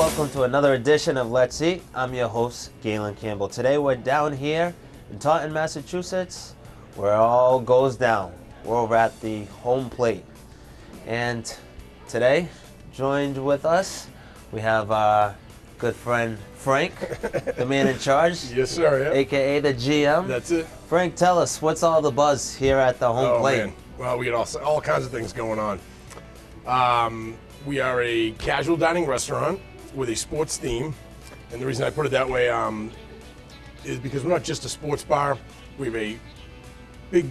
welcome to another edition of Let's Eat. I'm your host, Galen Campbell. Today we're down here in Taunton, Massachusetts, where it all goes down. We're over at the home plate. And today, joined with us, we have our good friend Frank, the man in charge. Yes, sir. Yeah. AKA the GM. That's it. Frank, tell us, what's all the buzz here at the home plate? Man. Well, we got all kinds of things going on. We are a casual dining restaurant with a sports theme. And the reason I put it that way is because we're not just a sports bar. We have a big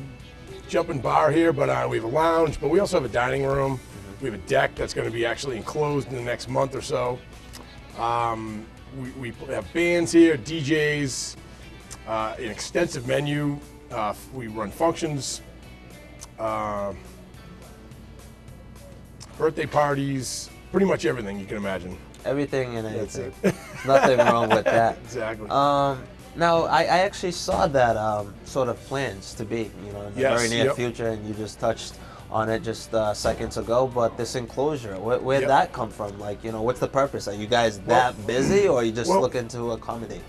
jumping bar here, but we have a lounge, but we also have a dining room. We have a deck that's going to be actually enclosed in the next month or so. We have bands here, DJs, an extensive menu. We run functions, birthday parties, pretty much everything you can imagine. Everything and anything. There's nothing wrong with that. Exactly. Now, I actually saw that sort of plans to be, in the very near future, and you just touched on it just seconds ago, but this enclosure, where'd that come from? Like, what's the purpose? Are you guys that busy, or are you just looking to accommodate?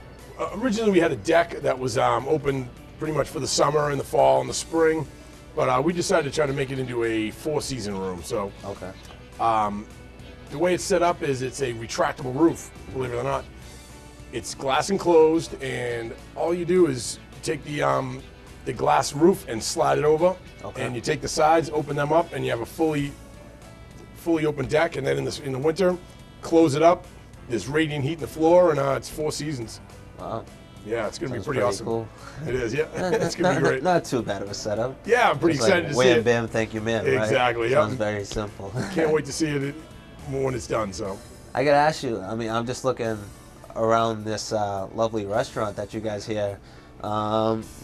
Originally, we had a deck that was open pretty much for the summer and the fall and the spring, but we decided to try to make it into a four-season room. So, okay. The way it's set up is it's a retractable roof, believe it or not. It's glass enclosed, and all you do is take the glass roof and slide it over, and you take the sides, open them up, and you have a fully open deck. And then in the winter, close it up. There's radiant heat in the floor, and it's 4 seasons. Wow. Yeah, it's gonna be pretty awesome. Cool. It is, yeah. It's gonna be great. Not too bad of a setup. Yeah, I'm pretty excited to see it. Wham, bam, thank you, man. Exactly. Right? Yeah. Sounds very simple. Can't wait to see it when it's done. So. I gotta ask you. I mean, I'm just looking around this lovely restaurant that you guys here.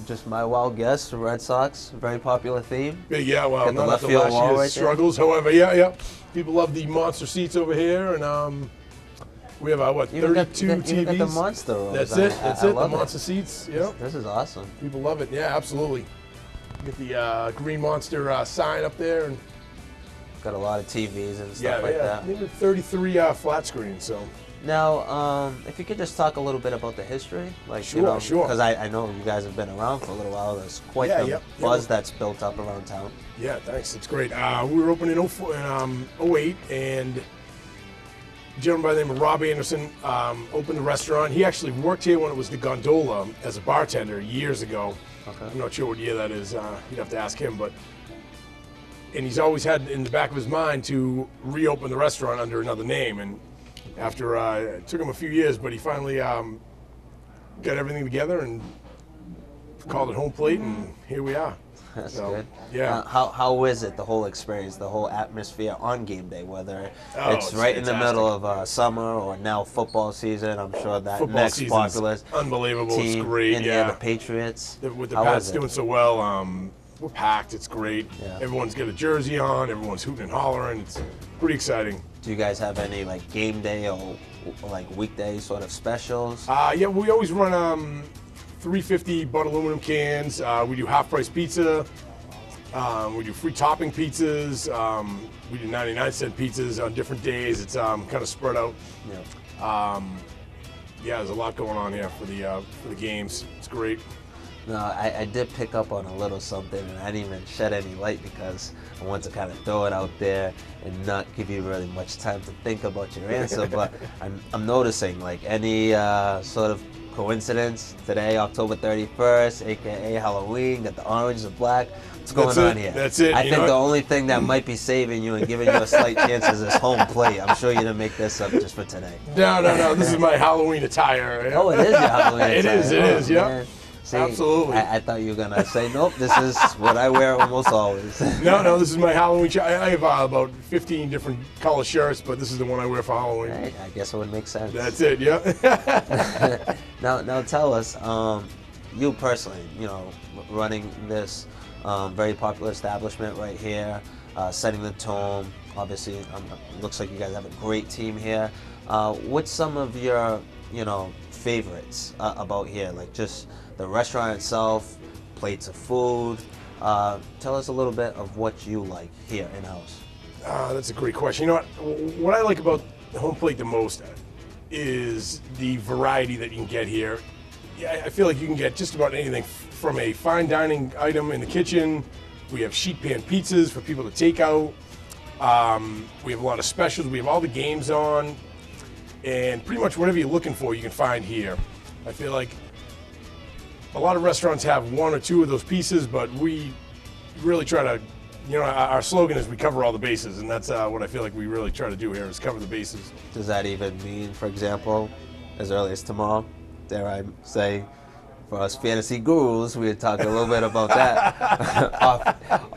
Just my wild guess, the Red Sox, very popular theme. Yeah, well, not left the field last wall year's right struggles. However, yeah. People love the monster seats over here, and we have 32 TVs. You got the monster rows. That's it. The love monster seats. Yeah. This is awesome. People love it. Yeah, absolutely. Get the Green Monster sign up there, and got a lot of TVs and stuff like that. Maybe 33 flat screens. So. Now, if you could just talk a little bit about the history, like sure. Because I know you guys have been around for a little while. There's quite the buzz that's built up around town. Yeah, thanks. It's great. We were open in 08, and a gentleman by the name of Rob Anderson opened the restaurant. He actually worked here when it was the Gondola as a bartender years ago. Okay. I'm not sure what year that is. You'd have to ask him, and he's always had in the back of his mind to reopen the restaurant under another name. And after it took him a few years, but he finally got everything together and called it Home Plate, and here we are. That's good. Yeah. How is it, the whole experience, the whole atmosphere on game day, whether it's right fantastic. in the middle of summer or now football season? I'm sure that Football next popular unbelievable. team It's great. in here, the Patriots. With the Pats doing so well, we're packed. It's great. Yeah. Everyone's got a jersey on. Everyone's hooting and hollering. It's pretty exciting. Do you guys have any like game day or like weekday sort of specials? Yeah, we always run 350 butt aluminum cans. We do half-price pizza. We do free topping pizzas. We do 99-cent pizzas on different days. It's kind of spread out. Yeah. There's a lot going on here for the games. It's great. No, I did pick up on a little something, and I didn't even shed any light because I want to kind of throw it out there and not give you really much time to think about your answer. But I'm noticing like any sort of coincidence today, October 31st, aka Halloween, got the orange, the black. What's going on here? That's it. I think the only thing that might be saving you and giving you a slight chance is this home plate. I'm sure you didn't make this up just for today. No. This is my Halloween attire. Oh, it is your Halloween attire. It is. Yeah. See, absolutely. I thought you were going to say, nope, this is what I wear almost always. No, this is my Halloween shirt. I have about 15 different color shirts, but this is the one I wear for Halloween. Right, I guess it would make sense. That's it, yeah. Now tell us, you personally, running this very popular establishment right here, setting the tone. Obviously, looks like you guys have a great team here. What's some of your, favorites about here? Like just the restaurant itself, plates of food. Tell us a little bit of what you like here in-house. That's a great question. You know what I like about the home plate the most, is the variety that you can get here. Yeah, I feel like you can get just about anything from a fine dining item in the kitchen. We have sheet pan pizzas for people to take out. We have a lot of specials. We have all the games on. And pretty much whatever you're looking for, you can find here. I feel like a lot of restaurants have one or two of those pieces, but we really try to, our slogan is we cover all the bases, and that's what I feel like we really try to do here is cover the bases. Does that even mean, for example, as early as tomorrow, dare I say, for us fantasy gurus, we had talked a little bit about that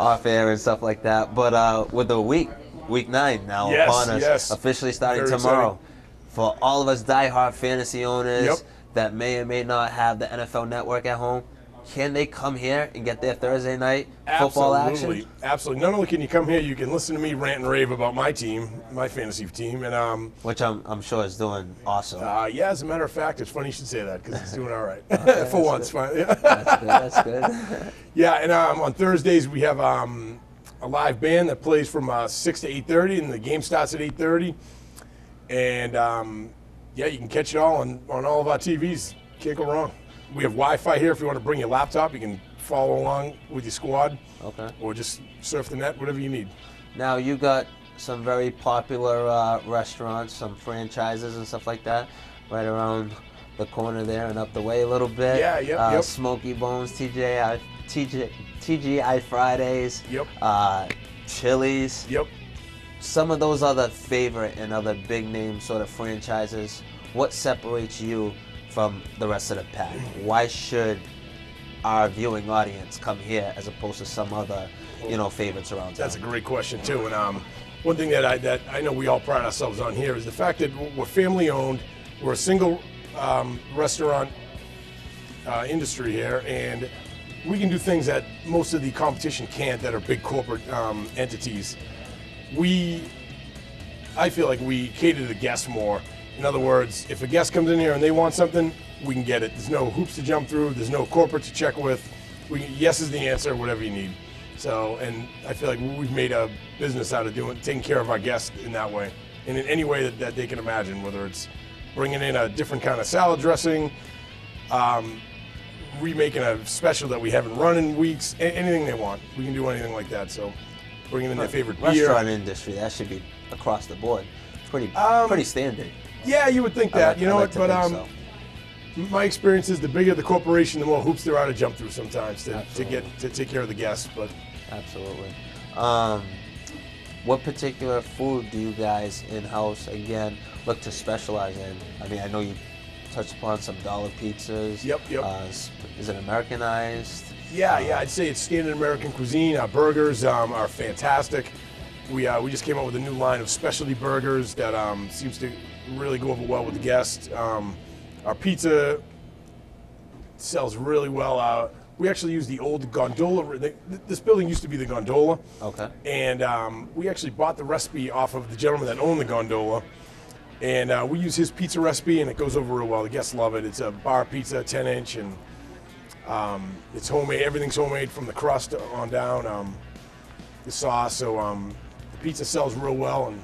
off air and stuff like that. But with the week 9 now upon us, officially starting Very tomorrow, exciting. For all of us diehard fantasy owners Yep. that may or may not have the NFL Network at home, can they come here and get their Thursday night football action? Absolutely. Not only can you come here, you can listen to me rant and rave about my team, my fantasy team, and which I'm sure is doing awesome. yeah, as a matter of fact, it's funny you should say that because it's doing all right for once. Fine. Yeah. That's good. Yeah, and on Thursdays we have a live band that plays from 6 to 8:30, and the game starts at 8:30. And yeah, you can catch it all on all of our TVs. Can't go wrong. We have Wi-Fi here. If you want to bring your laptop, you can follow along with your squad. Okay. Or just surf the net, whatever you need. Now you got some very popular restaurants, some franchises and stuff like that, right around the corner there and up the way a little bit. Yeah, yep. Smoky Bones, TGI Fridays. Yep. Chili's. Yep. Some of those other favorite and other big name sort of franchises. What separates you from the rest of the pack? Why should our viewing audience come here as opposed to some other, favorites around town? That's a great question too. And one thing that I know we all pride ourselves on here is the fact that we're family owned. We're a single restaurant industry here, and we can do things that most of the competition can't that are big corporate entities. I feel like we cater to the guests more. In other words, if a guest comes in here and they want something, we can get it. There's no hoops to jump through. There's no corporate to check with. Yes is the answer, whatever you need. So, and I feel like we've made a business out of taking care of our guests in that way, and in any way that they can imagine, whether it's bringing in a different kind of salad dressing, remaking a special that we haven't run in weeks, anything they want. We can do anything like that. So, bringing in their favorite beer. Restaurant industry, that should be across the board. Pretty standard. Yeah, you would think that. So. My experience is the bigger the corporation, the more hoops there are to jump through sometimes to take care of the guests. But absolutely. What particular food do you guys in-house, again, look to specialize in? I mean, I know you touched upon some dollar pizzas. Yep. Is it Americanized? Yeah, I'd say it's standard American cuisine. Our burgers are fantastic. We just came out with a new line of specialty burgers that seems to really go over well with the guests. Our pizza sells really well. We actually use the old gondola. This building used to be the gondola. Okay. And we actually bought the recipe off of the gentleman that owned the gondola. And we use his pizza recipe, and it goes over real well. The guests love it. It's a bar pizza, 10-inch, and it's homemade. Everything's homemade from the crust on down. The sauce. So the pizza sells real well, and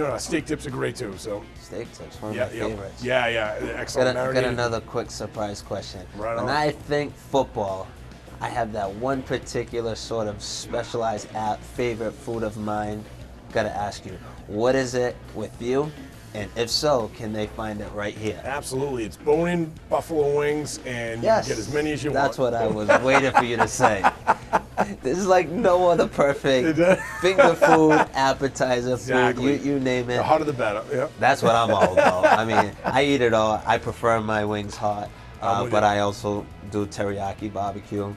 our steak tips are great too. So steak tips, one of my favorites. Yeah, excellent. Got another quick surprise question. Right when on. I think football, I have that one particular sort of specialized favorite food of mine. Gotta ask you, what is it with you? And if so, can they find it right here? Absolutely. It's bone-in buffalo wings, and you can get as many as you want. That's what I was waiting for you to say. This is like no other perfect finger food, appetizer Exactly. food, you name it. The hotter the better. Yeah. That's what I'm all about. I mean, I eat it all. I prefer my wings hot, but I also do teriyaki barbecue.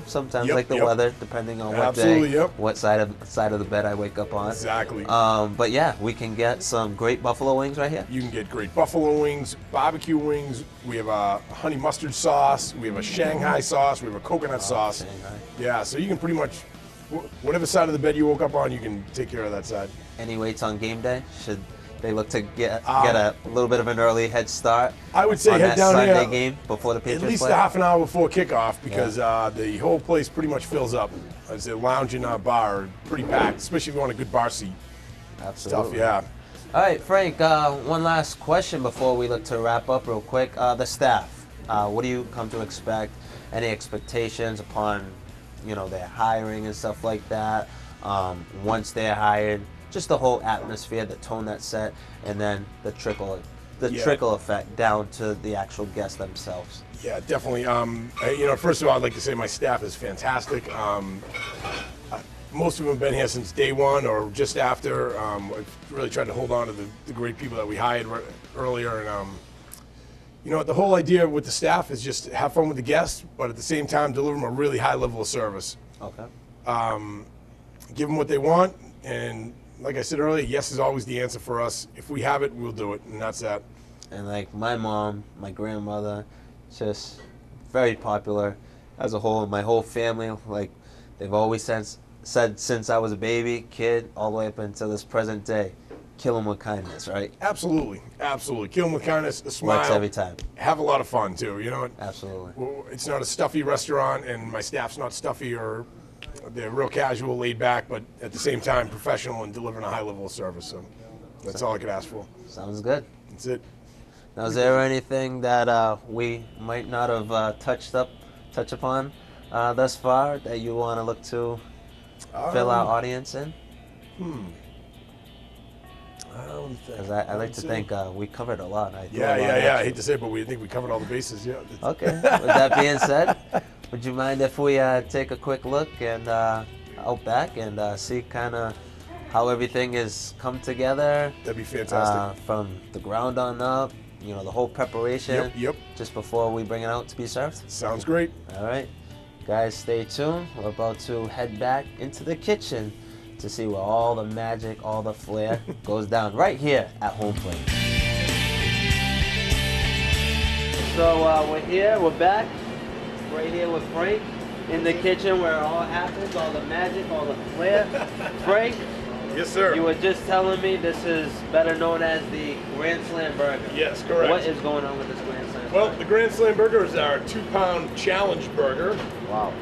Sometimes like the weather, depending on what day, what side of the bed I wake up on. Exactly. But yeah, we can get some great buffalo wings right here. You can get great buffalo wings, barbecue wings. We have a honey mustard sauce. We have a Shanghai sauce. We have a coconut sauce. Shanghai. Yeah, so you can pretty much, whatever side of the bed you woke up on, you can take care of that side. Any weights on game day? Should they look to get a little bit of an early head start? I would say on head that down Sunday here game before the Patriots at least play? a half an hour before kickoff because the whole place pretty much fills up. As a lounge in our bar, pretty packed, especially if you want a good bar seat. Absolutely. Stuff, yeah. All right, Frank, one last question before we look to wrap up real quick. The staff, what do you come to expect? Any expectations upon, their hiring and stuff like that? Once they're hired, just the whole atmosphere, the tone that's set, and then the trickle effect down to the actual guests themselves. Yeah, definitely. First of all, I'd like to say my staff is fantastic. Most of them have been here since day one or just after. I've really tried to hold on to the great people that we hired earlier. And, the whole idea with the staff is just have fun with the guests, but at the same time, deliver them a really high level of service. Okay. Give them what they want. And like I said earlier, yes is always the answer for us. If we have it, we'll do it. And that's that. And like my mom, my grandmother, just very popular as a whole. My whole family, like they've always said since I was a baby, kid, all the way up until this present day, kill them with kindness, right? Absolutely, absolutely. Kill them with kindness, a smile. Works every time. Have a lot of fun too. Absolutely. It's not a stuffy restaurant, and my staff's not stuffy or they're real casual, laid back, but at the same time professional and delivering a high level of service. So that's all I could ask for. Sounds good. That's it. Now, is there anything that we might not have touch upon thus far that you want to look to fill our audience in? Because I like to think we covered a lot. I hate to say it, but I think we covered all the bases. Yeah. Okay. With that being said, would you mind if we take a quick look and out back and see kind of how everything has come together? That'd be fantastic. From the ground on up, the whole preparation. Yep. Just before we bring it out to be served. Sounds great. All right. Guys, stay tuned. We're about to head back into the kitchen to see where all the magic, all the flair goes down right here at Home Plate. So we're back, right here with Frank in the kitchen where it all happens, all the magic, all the flair. Frank? Yes, sir. You were just telling me this is better known as the Grand Slam Burger. Yes, correct. What is going on with this Grand Slam Well, burger? the Grand Slam Burger is our 2-pound challenge burger. Wow.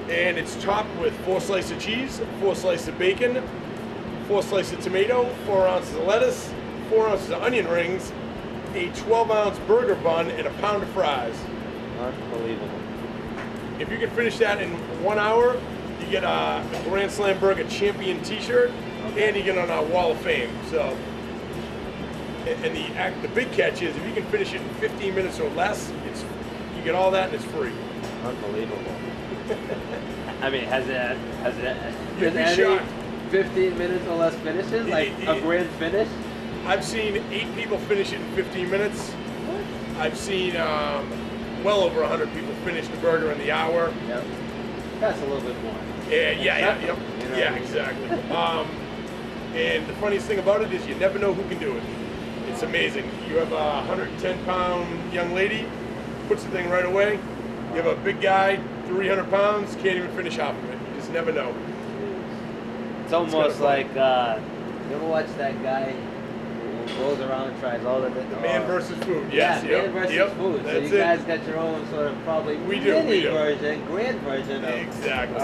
And it's topped with 4 slices of cheese, 4 slices of bacon, 4 slices of tomato, 4 ounces of lettuce, 4 ounces of onion rings, a 12-ounce burger bun, and a pound of fries. Unbelievable. If you can finish that in 1 hour, you get a Grand Slam Burger Champion T-shirt, and you get on our Wall of Fame. So, and the big catch is if you can finish it in 15 minutes or less, you get all that and it's free. Unbelievable. I mean, has it You'd been be any shocked. 15 minutes or less finishes, like a grand finish? I've seen 8 people finish it in 15 minutes. What? I've seen well over 100 people finish the burger in the hour. Yep. That's a little bit more. Yeah, exactly. And the funniest thing about it is you never know who can do it. It's amazing. You have a 110-pound young lady, puts the thing right away. You have a big guy, 300 pounds, can't even finish half of it. You just never know. It's almost like, you ever watch that guy who goes around and tries all of it? The man versus food, yes. Yeah, man versus food. So you guys got your own sort of probably mini version, grand version of exactly.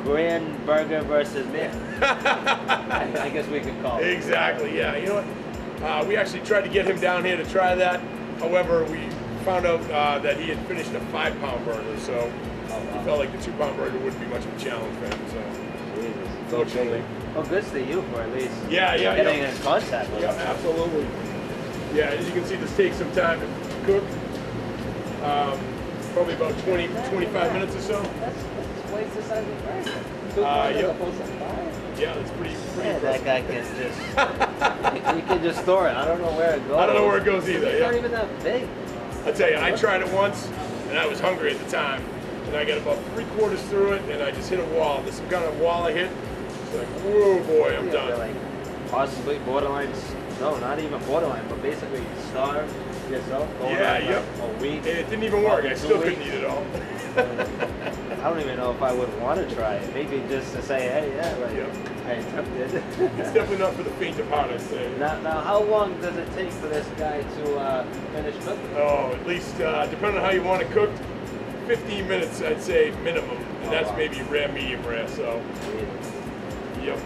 Grand Burger versus man. I guess we could call it. Exactly, yeah. You know what? We actually tried to get him down here to try that. However, we found out that he had finished a 5-pound burger, so he felt like the 2-pound burger wouldn't be much of a challenge for him. So, fortunately. Well, good to you for at least getting in contact with him. Absolutely. Yeah, as you can see, this takes some time to cook. Probably about 25 minutes or so. That's twice the size of burger. Yeah, that's pretty impressive. That guy can just, he can just store it. I don't know where it goes. I don't know where it goes either. It's not even that big. I tell you, I tried it once, and I was hungry at the time. And I got about 3/4 through it, and I just hit a wall. There's some kind of wall I hit. It's like, whoa, boy, I'm done. Like possibly borderline, no, not even borderline, but basically starve yourself. A week. And it didn't even work. I still couldn't eat it all. I don't even know if I would want to try it. Maybe just to say, hey, I attempted. It's definitely not for the faint of heart, I'd say. Now, how long does it take for this guy to finish cooking? Oh, at least, depending on how you want it cooked, 15 minutes, I'd say, minimum. And that's maybe rare, medium rare, so. Yep.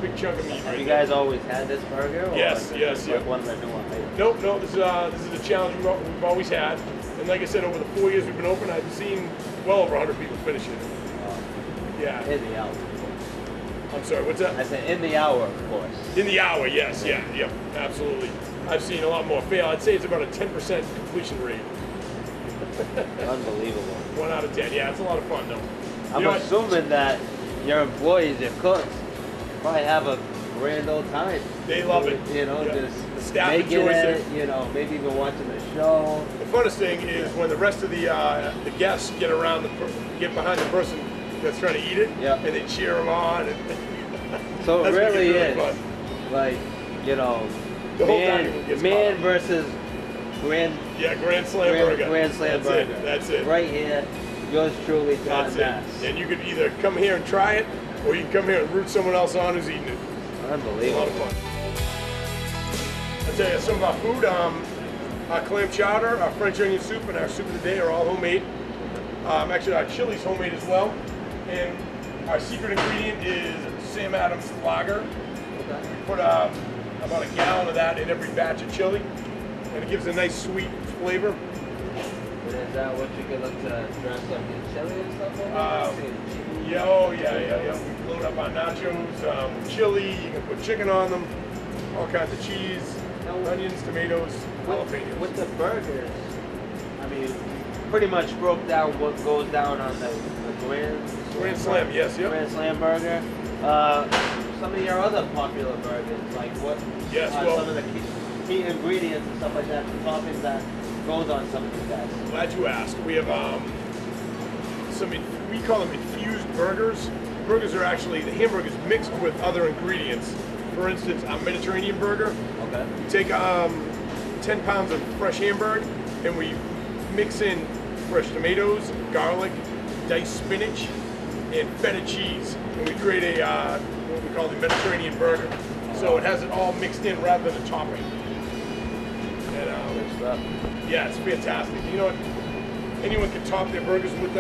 big chunk of meat Have right you there. guys always had this burger? Or Yes, is it yes, just yeah. like one of the newer items? Nope, no, this is a challenge we've always had. And like I said, over the 4 years we've been open, I've seen well over 100 people finish it. Yeah. In the hour. I'm sorry, what's that? I said in the hour, of course. In the hour, yes, yeah, yep, absolutely. I've seen a lot more fail. I'd say it's about a 10% completion rate. Unbelievable. 1 out of 10, yeah, it's a lot of fun though. I'm assuming that your employees, your cooks, probably have a grand old time. They love it. You know, Yeah. just The staff making enjoys it, it. you know, maybe even watching the show. The funnest thing is when the rest of the guests get around, get behind the person that's trying to eat it, Yeah. and they cheer them on. And So it that's what really gets is, fun. like, you know, The whole time gets man caught. versus grand Grand Slam burger. Grand Slam That's burger. it. That's it. Right here, yours truly, Todd That's Bass. it. And you could either come here and try it, or you can come here and root someone else on who's eating it. It's a lot Unbelievable. of fun. I'll tell you some of our food. Our clam chowder, our French onion soup, and our soup of the day are all homemade. Actually, our chili's homemade as well. And our secret ingredient is Sam Adams lager. Okay. We put about a gallon of that in every batch of chili, and it gives a nice sweet flavor. And is that what you could look to dress up your chili and stuff over? Yeah, oh yeah. We load up our nachos with chili. You can put chicken on them, all kinds of cheese, onions, tomatoes, jalapenos. With the burgers, I mean, pretty much broke down what goes down on the Grand Slam, yes, yep. Grand Slam burger. Some of your other popular burgers, like what? Yes, well, some of the key ingredients and stuff like that, the toppings that goes on some of these guys. glad you asked. We have we call them infused burgers. Burgers are actually the hamburgers mixed with other ingredients. For instance, a Mediterranean burger. Okay. We take 10 pounds of fresh hamburger and we mix in fresh tomatoes, garlic, diced spinach, and feta cheese. And we create a what we call the Mediterranean burger. So it has it all mixed in rather than a topping. And Good stuff. yeah, it's fantastic. You know what? Anyone can top their burgers with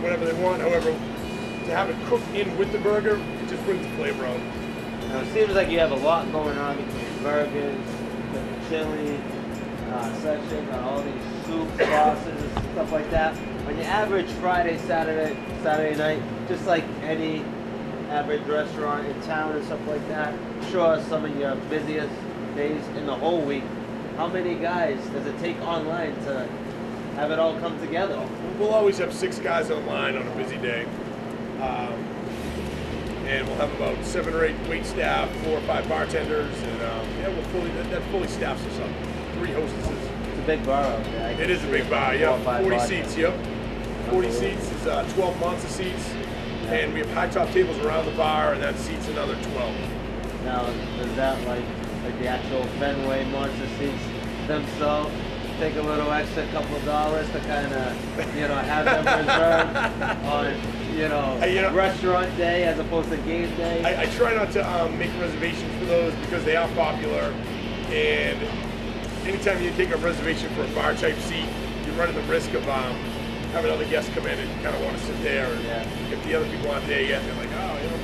whatever they want. However, to have it cooked in with the burger, it just brings the flavor out. Now it seems like you have a lot going on between burgers, the chili section, all these soups, sauces, stuff like that. On your average Friday, Saturday night, just like any average restaurant in town and stuff like that, sure, some of your busiest days in the whole week, how many guys does it take online to have it all come together? We'll always have 6 guys on line on a busy day. And we'll have about 7 or 8 wait staff, 4 or 5 bartenders, and yeah, that fully staffs us up. 3 hostesses. It's a big bar out there. It is a big bar, yeah. 40 seats, yep. 40 seats is 12 monster seats, and we have high top tables around the bar, and that seats another 12. Now, does that like the actual Fenway monster seats themselves take a little extra couple of dollars to kind of, you know, have them reserved on, you know, restaurant day as opposed to game day? I try not to make reservations for those because they are popular, and anytime you take a reservation for a bar type seat, you're running the risk of having other guests come in and kind of want to sit there, and if the other people aren't there yet, they're like, oh, you know.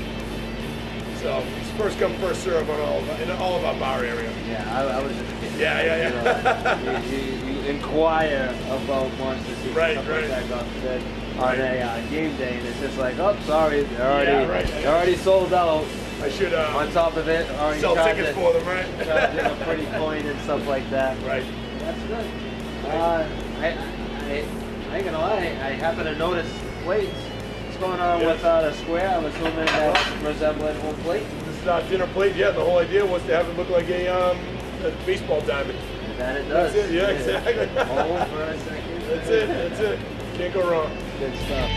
So it's first come, first serve on in all of our bar area. Yeah, I was just kidding. Yeah. You inquire about monster seats Right, and stuff right. like that God forbid, on a game day, and it's just like, oh, sorry, they're already sold out. I should On top of it, already sell tickets for them, right? charging a pretty coin and stuff like that. Right. That's good. I ain't gonna lie, I happen to notice plates. What's going on with the square? I'm assuming that's resembling home plate. This is our dinner plate. Yeah, the whole idea was to have it look like a baseball diamond. That it does. That's it. Yeah, exactly. Hold for a second. That's it. Can't go wrong. Good stuff.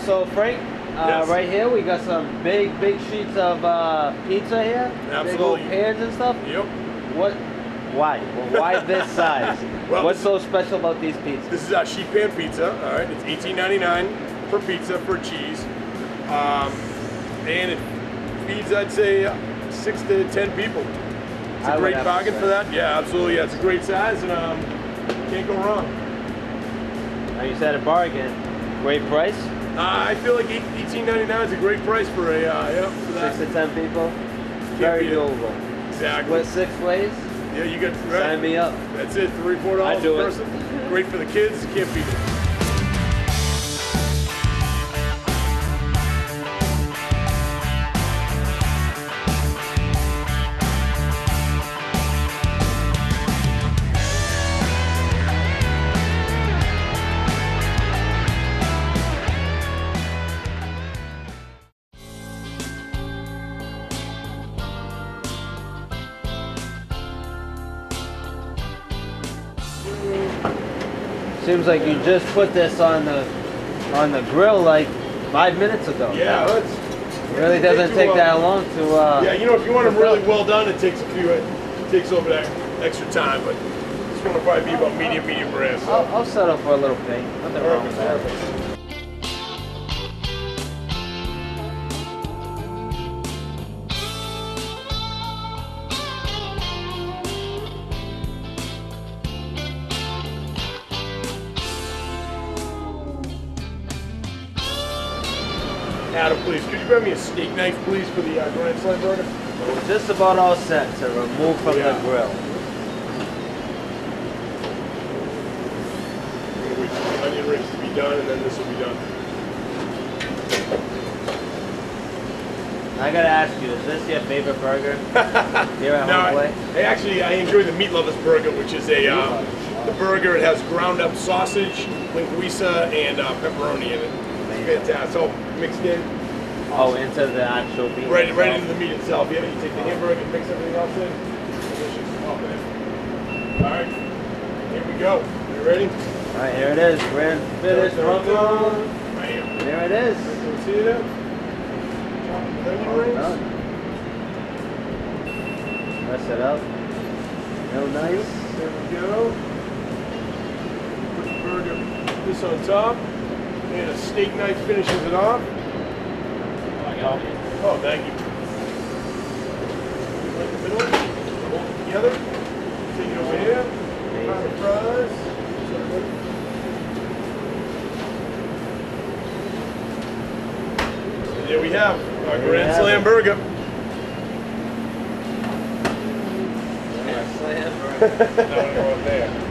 So Frank, Yes. right here we got some big sheets of pizza here. Big old Absolutely. pans and stuff. Yep. What? Why? Well, why this size? Well, What's so special about these pizzas? This is our sheet pan pizza. All right, it's $18.99 per pizza for cheese, and it feeds, I'd say, 6 to 10 people. It's I a would great have to bargain say. for that. Yeah, absolutely. Yeah, it's a great size, and can't go wrong. Now you said a bargain. Great price. I feel like $18.99 is a great price for a for that. 6 to 10 people. beat Very it. doable. Exactly. With 6 ways. Yeah, you got Sign me up. That's it, $3-4 I'd do a it. person. Great for the kids. Can't beat it. Seems like you just put this on the grill like 5 minutes ago. Yeah, It really doesn't take that long to. Yeah, you know, if you want them cook really up. well done, it takes over that extra time, but it's going to probably be about medium rare. So. I'll settle for a little pink. Nothing wrong with that. Perfect. Adam, please, could you grab me a steak knife, please, for the Grand Slam burger? We're just about all set to remove from Yeah. the grill. I'm gonna wait for the onion rings to be done, and then this will be done. I gotta ask you, is this your favorite burger here at No, Home Plate? I enjoy the Meat Lovers burger, which is the burger. It has ground up sausage, linguiça, and pepperoni in it. It's fantastic. It's all mixed in. Oh, into the actual beef. Right itself. into the meat itself. Yeah, you take the hamburger and mix everything else in. Delicious. Oh, man. All right, here we go. You ready? All right, here it is. Grand finish. Welcome. Bam. There it is. Can you see that? Chopped onion rings. Done. Press it up. Real nice. There we go. Put the burger, this on top, and a steak knife finishes it off. Oh, thank you. Right in the middle, hold it together. Take it over here. Pound of fries. And there we have our There you Grand have Slam it. burger. Now we're going there.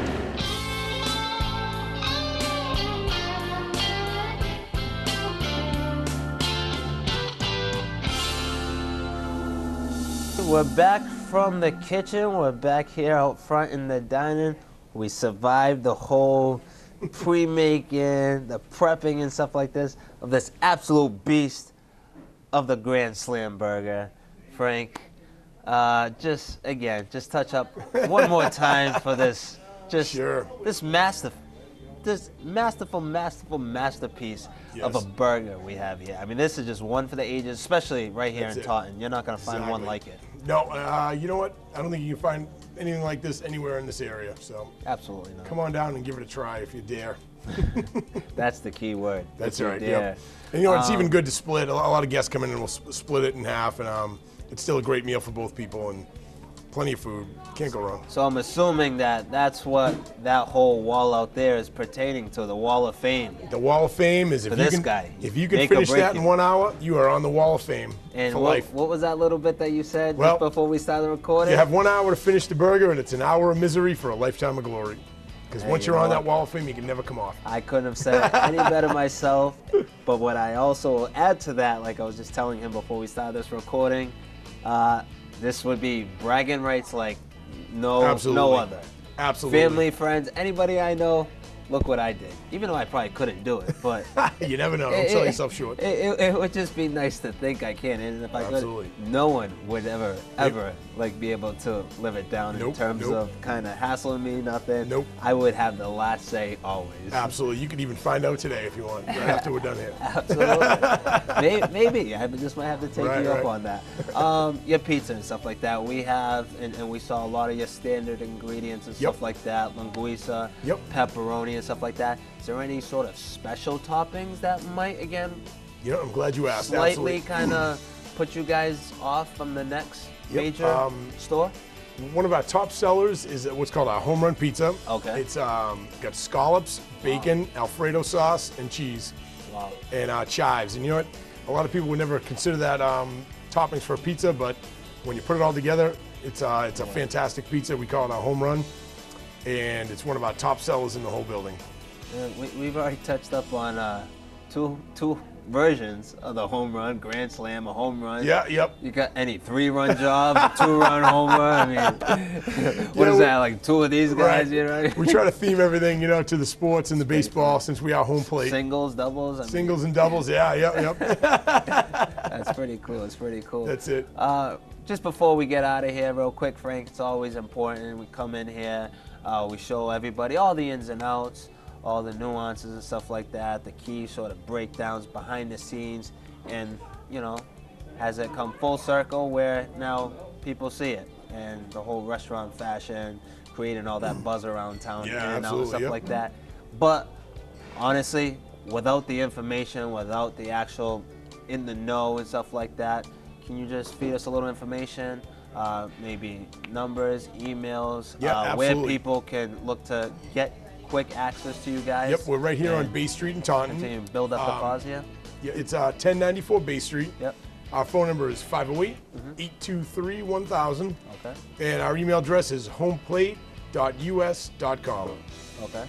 We're back from the kitchen. We're back here out front in the dining. We survived the whole pre-making, the prepping and stuff like this of this absolute beast of the Grand Slam burger. Frank, just touch up one more time for this, Sure. this masterful masterpiece of a Yes. burger we have here. I mean, this is just one for the ages, especially right here That's in it. Taunton. You're not going to find one Exactly. like it. No, you know what? I don't think you can find anything like this anywhere in this area. So Absolutely not. come on down and give it a try if you dare. That's the key word. That's If you right. dare. Yep. And you know, it's even good to split. A lot of guests come in and we'll split it in half, and it's still a great meal for both people and plenty of food. Can't go wrong. So I'm assuming that that's what that whole wall out there is pertaining to, the Wall of Fame. The Wall of Fame is For this guy, if you can make or finish break that in you. 1 hour, you are on the Wall of Fame And for what, life. what was that little bit that you said Well, just before we started recording? You have 1 hour to finish the burger, and it's an hour of misery for a lifetime of glory. Because Hey, once you you're know on what? that Wall of Fame, you can never come off. I couldn't have said it any better myself. But what I also will add to that, like I was just telling him before we started this recording, this would be bragging rights like no Absolutely. other. Absolutely. Family, friends, anybody I know, look what I did. Even though I probably couldn't do it, but You never know. Don't sell yourself short. it would just be nice to think I can. And if I Absolutely. could, no one would ever like be able to live it down in terms of kind of hassling me, nothing. Nope. I would have the last say always. Absolutely. You can even find out today if you want, right after we're done here. Absolutely. Maybe. I just might have to take you up Right. on that. Your pizza and stuff like that. We have, and we saw a lot of your standard ingredients and stuff like that. Linguiça, pepperoni and stuff like that. Is there any sort of special toppings that might, again, You know, I'm glad you asked. slightly kind of put you guys off from the next major store? One of our top sellers is what's called our home run pizza. Okay. It's got scallops, bacon, Alfredo sauce, and cheese. Wow. And chives. And you know what? A lot of people would never consider that toppings for a pizza, but when you put it all together, it's a fantastic pizza. We call it our home run, and it's one of our top sellers in the whole building. We've already touched up on two versions of the home run, grand slam, a home run. Yeah, yep. You got any 3-run jobs, a 2-run home run? I mean, what is that, like 2 of these guys, you know? We try to theme everything, you know, to the sports and the baseball since we are home plate. Singles, doubles? I mean, Singles and doubles, yep. that's pretty cool, it's pretty cool. That's it. Just before we get out of here, real quick, Frank, it's always important. We come in here, we show everybody all the ins and outs, all the nuances and stuff like that, the key sort of breakdowns behind the scenes, and, you know, has it come full circle where now people see it, and the whole restaurant fashion, creating all that buzz around town, in and out, and stuff like that. But honestly, without the information, without the actual in the know and stuff like that, can you just feed us a little information? Maybe numbers, emails, where people can look to get quick access to you guys. Yep, we're right here on Bay Street in Taunton. Continue to build up the cause here. Yeah, it's 1094 Bay Street. Yep. Our phone number is 508-823-1000. Okay. And our email address is homeplate.us.com. Okay.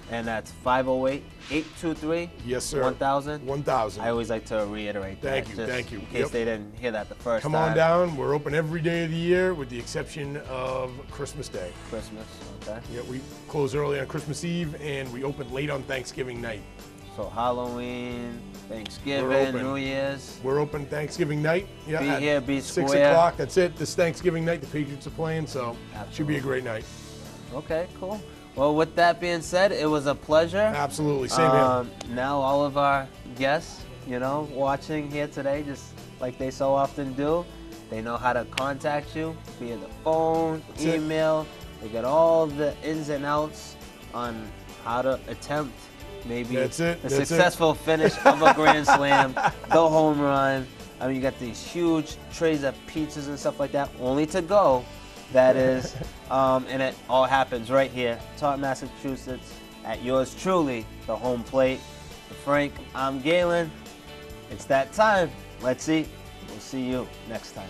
And that's 508-823 Yes, sir. 1000. 1000. I always like to reiterate that. Thank you. In case they didn't hear that the first Come time. on down. We're open every day of the year with the exception of Christmas Day. Christmas, okay. Yeah, we close early on Christmas Eve and we open late on Thanksgiving night. So Halloween, Thanksgiving, New Year's. We're open Thanksgiving night. Yeah, Be here, be 6 square. o'clock. That's it. This Thanksgiving night, the Patriots are playing, so should be a great night. Okay, cool. Well, with that being said, it was a pleasure. Absolutely, same here. Now all of our guests, you know, watching here today, just like they so often do, they know how to contact you via the phone, email. They got all the ins and outs on how to attempt maybe the successful finish of a grand slam, the home run. I mean, you got these huge trays of pizzas and stuff like that, only to go. That is, and it all happens right here, Taunton, Massachusetts, at yours truly, the home plate. For Frank, I'm Galen. It's that time. Let's eat. We'll see you next time.